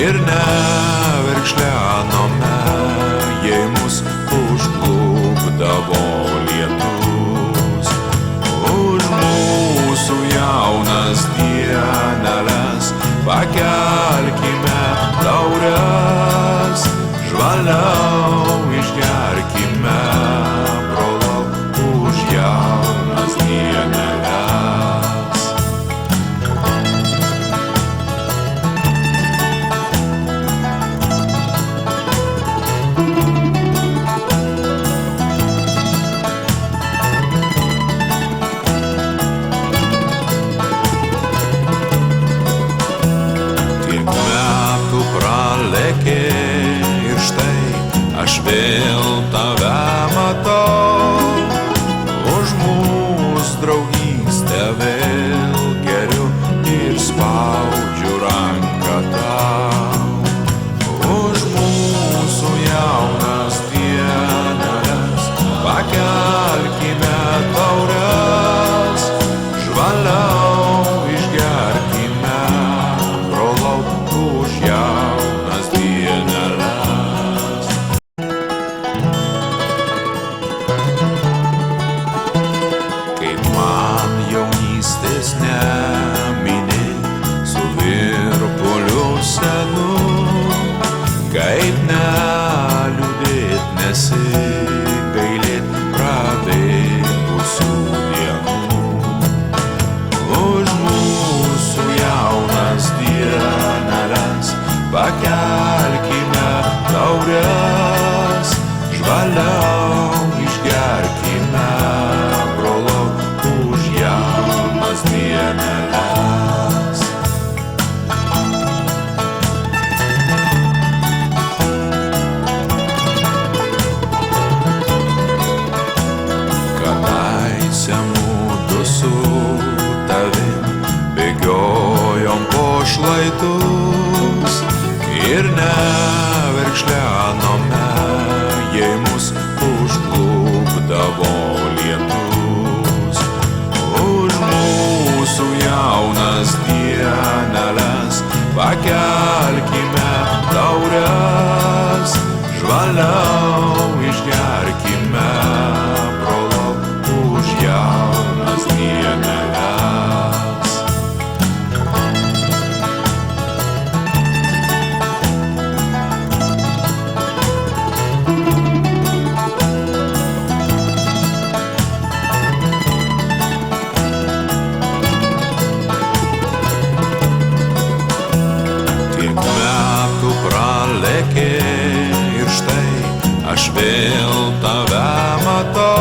ir neverkšlenome, jei mus užklupdavo lietus. Už mūsų jaunas dieneles pakelkime taures, žvaliau išgerkime, brolau, už jaunas dieneles. Tiek metų pralėkė ir štai aš vėl tave matau. Už mūsų draugystę vėl geriu ir spaudžiu ranką tau. Už mūsų jaunas dieneles pakelkime taures, žvaliau išgerkime, brolau, už jaunas dieneles. Kaip man jaunystės nemini su virpuliu senu, kaip neliūdėt nesigailėt prabėgusių dienų. Už mūsų jaunas dieneles pakelkime taures, žvaliau išgerkime, brolau, už jaunas dieneles. Kadaise mudu su tavim bėgiojom po šlaitus ir neverkšlenome, jei mus užklupdavo lietus. Už mūsų jaunas dieneles pakelkime taures, žvaliau išgerkime, brolau, už jaunas dieneles. Tiek metų pralėkė ir štai aš vėl tave matau.